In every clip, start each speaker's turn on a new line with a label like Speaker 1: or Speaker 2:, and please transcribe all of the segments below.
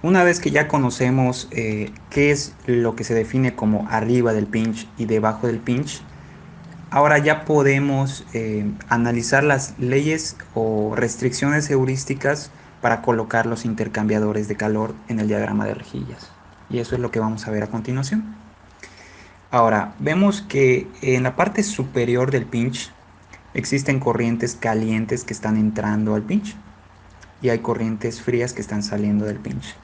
Speaker 1: Una vez que ya conocemos qué es lo que se define como arriba del pinch y debajo del pinch, ahora ya podemos analizar las leyes o restricciones heurísticas para colocar los intercambiadores de calor en el diagrama de rejillas. Y eso es lo que vamos a ver a continuación. Ahora, vemos que en la parte superior del pinch existen corrientes calientes que están entrando al pinch y hay corrientes frías que están saliendo del pinch.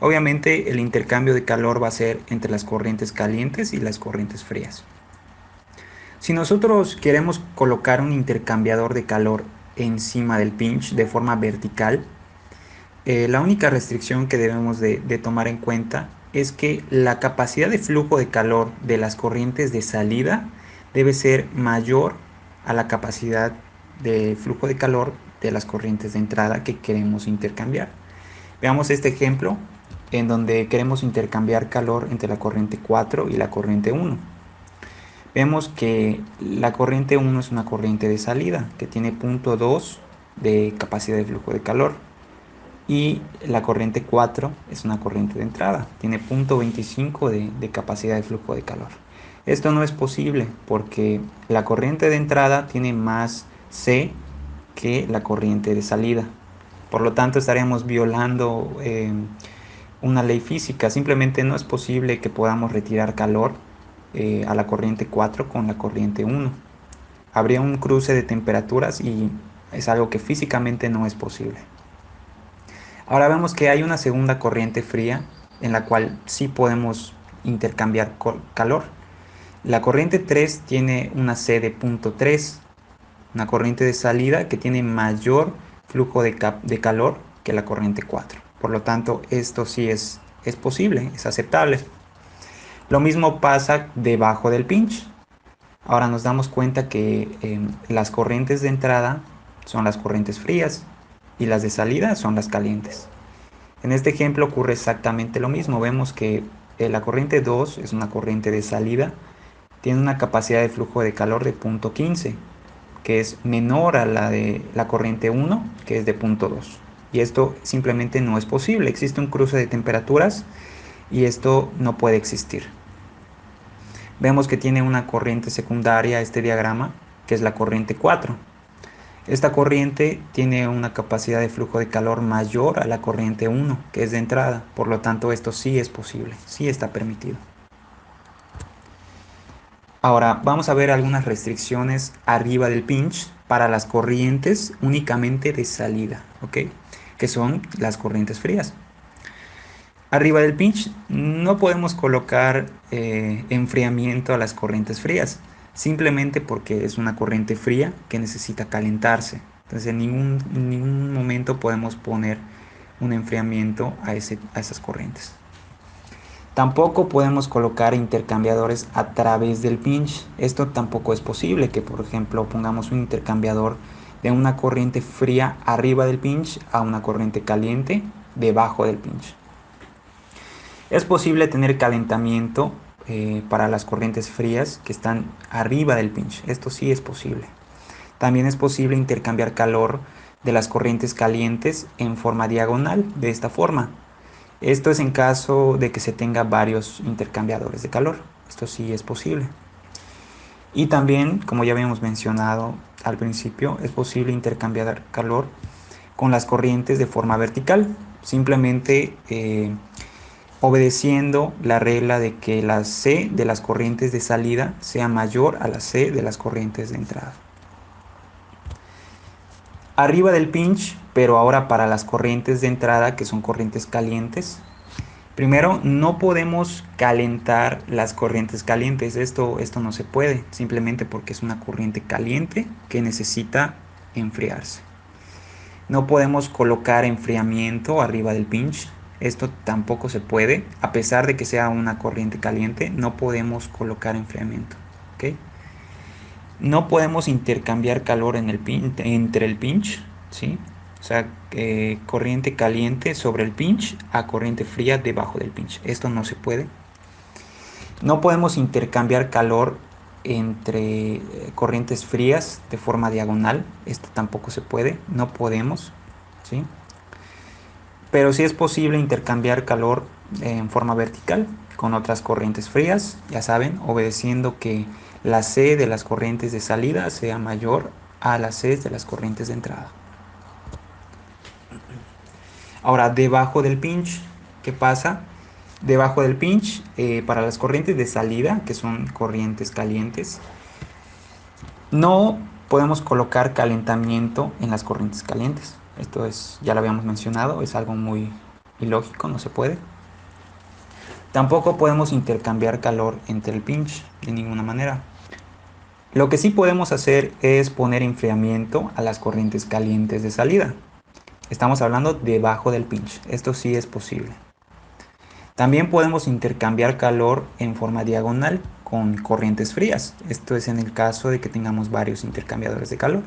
Speaker 1: Obviamente el intercambio de calor va a ser entre las corrientes calientes y las corrientes frías. Si nosotros queremos colocar un intercambiador de calor encima del pinch de forma vertical, la única restricción que debemos de tomar en cuenta es que la capacidad de flujo de calor de las corrientes de salida debe ser mayor a la capacidad de flujo de calor de las corrientes de entrada que queremos intercambiar. Veamos este ejemplo en donde queremos intercambiar calor entre la corriente 4 y la corriente 1. Vemos que la corriente 1 es una corriente de salida que tiene 0.2 de capacidad de flujo de calor y la corriente 4 es una corriente de entrada, tiene 0.25 de capacidad de flujo de calor. Esto no es posible porque la corriente de entrada tiene más C que la corriente de salida. Por lo tanto, estaríamos violando una ley física. Simplemente no es posible que podamos retirar calor a la corriente 4 con la corriente 1. Habría un cruce de temperaturas y es algo que físicamente no es posible. Ahora vemos que hay una segunda corriente fría en la cual sí podemos intercambiar calor. La corriente 3 tiene una C de 0.3, una corriente de salida que tiene mayor flujo de calor que la corriente 4. Por lo tanto, esto sí es posible, es aceptable. Lo mismo pasa debajo del pinch. Ahora nos damos cuenta que las corrientes de entrada son las corrientes frías y las de salida son las calientes. En este ejemplo ocurre exactamente lo mismo. Vemos que la corriente 2 es una corriente de salida, tiene una capacidad de flujo de calor de 0.15, que es menor a la de la corriente 1, que es de 0.2. Y esto simplemente no es posible. Existe un cruce de temperaturas y esto no puede existir. Vemos que tiene una corriente secundaria este diagrama, que es la corriente 4. Esta corriente tiene una capacidad de flujo de calor mayor a la corriente 1, que es de entrada. Por lo tanto, esto sí es posible, sí está permitido. Ahora, vamos a ver algunas restricciones arriba del pinch para las corrientes únicamente de salida, ¿ok? Que son las corrientes frías. Arriba del pinch no podemos colocar enfriamiento a las corrientes frías, simplemente porque es una corriente fría que necesita calentarse. Entonces en ningún momento podemos poner un enfriamiento a esas corrientes. Tampoco podemos colocar intercambiadores a través del pinch. Esto tampoco es posible, que por ejemplo pongamos un intercambiador de una corriente fría arriba del pinch a una corriente caliente debajo del pinch. Es posible tener calentamiento para las corrientes frías que están arriba del pinch. Esto sí es posible. También es posible intercambiar calor de las corrientes calientes en forma diagonal, de esta forma. Esto es en caso de que se tenga varios intercambiadores de calor. Esto sí es posible. Y también, como ya habíamos mencionado al principio, es posible intercambiar calor con las corrientes de forma vertical. Simplemente obedeciendo la regla de que la C de las corrientes de salida sea mayor a la C de las corrientes de entrada. Arriba del pinch, pero ahora para las corrientes de entrada, que son corrientes calientes, primero no podemos calentar las corrientes calientes. Esto no se puede, simplemente porque es una corriente caliente que necesita enfriarse. No podemos colocar enfriamiento arriba del pinch. Esto tampoco se puede. A pesar de que sea una corriente caliente, no podemos colocar enfriamiento. ¿Okay? No podemos intercambiar calor entre el pinch. ¿Sí? O sea, corriente caliente sobre el pinch a corriente fría debajo del pinch. Esto no se puede. No podemos intercambiar calor entre corrientes frías de forma diagonal. Esto tampoco se puede. No podemos. ¿Sí? pero sí es posible intercambiar calor en forma vertical con otras corrientes frías, ya saben, obedeciendo que la C de las corrientes de salida sea mayor a la C de las corrientes de entrada. Ahora, debajo del pinch, ¿qué pasa? Debajo del pinch, para las corrientes de salida, que son corrientes calientes, no podemos colocar calentamiento en las corrientes calientes. Esto es, ya lo habíamos mencionado, es algo muy ilógico, no se puede. Tampoco podemos intercambiar calor entre el pinch, de ninguna manera. Lo que sí podemos hacer es poner enfriamiento a las corrientes calientes de salida. Estamos hablando debajo del pinch, esto sí es posible. También podemos intercambiar calor en forma diagonal con corrientes frías. Esto es en el caso de que tengamos varios intercambiadores de calor.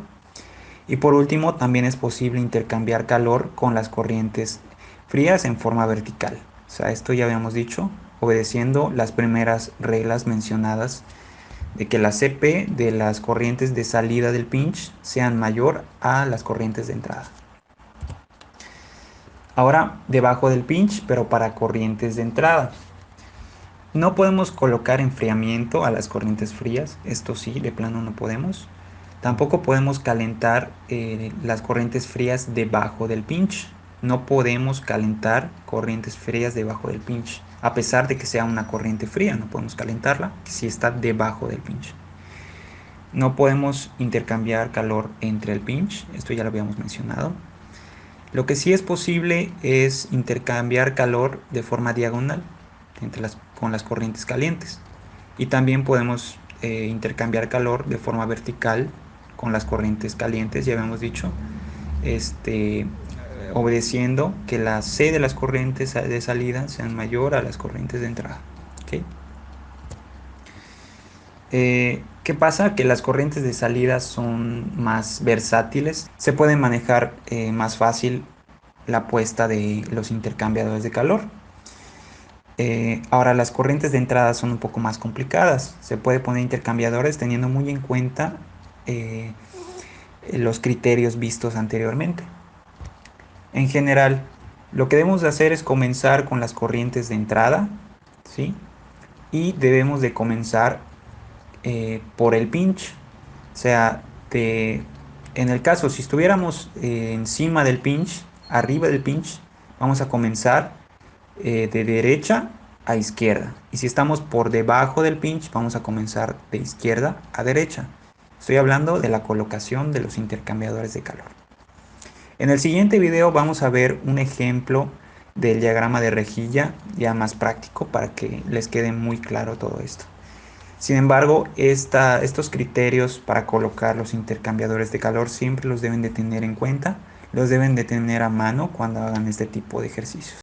Speaker 1: Y por último, también es posible intercambiar calor con las corrientes frías en forma vertical. O sea, esto ya habíamos dicho, obedeciendo las primeras reglas mencionadas de que la CP de las corrientes de salida del pinch sean mayor a las corrientes de entrada. Ahora, debajo del pinch, pero para corrientes de entrada. No podemos colocar enfriamiento a las corrientes frías, esto sí, de plano no podemos. Tampoco podemos calentar las corrientes frías debajo del pinch. No podemos calentar corrientes frías debajo del pinch. A pesar de que sea una corriente fría, no podemos calentarla si está debajo del pinch. No podemos intercambiar calor entre el pinch, esto ya lo habíamos mencionado. Lo que sí es posible es intercambiar calor de forma diagonal con las corrientes calientes. Y también podemos intercambiar calor de forma vertical con las corrientes calientes, ya habíamos dicho, obedeciendo que la C de las corrientes de salida sean mayor a las corrientes de entrada. ¿Okay? ¿Qué pasa? Que las corrientes de salida son más versátiles, se puede manejar más fácil la puesta de los intercambiadores de calor. Ahora las corrientes de entrada son un poco más complicadas, se puede poner intercambiadores teniendo muy en cuenta eh, los criterios vistos anteriormente. En general, lo que debemos de hacer es comenzar con las corrientes de entrada, ¿sí? Y debemos de comenzar por el pinch. O sea, en el caso, si estuviéramos encima del pinch, arriba del pinch, vamos a comenzar de derecha a izquierda. Y si estamos por debajo del pinch, vamos a comenzar de izquierda a derecha. Estoy hablando de la colocación de los intercambiadores de calor. En el siguiente video vamos a ver un ejemplo del diagrama de rejilla ya más práctico para que les quede muy claro todo esto. Sin embargo, estos criterios para colocar los intercambiadores de calor siempre los deben de tener en cuenta, los deben de tener a mano cuando hagan este tipo de ejercicios.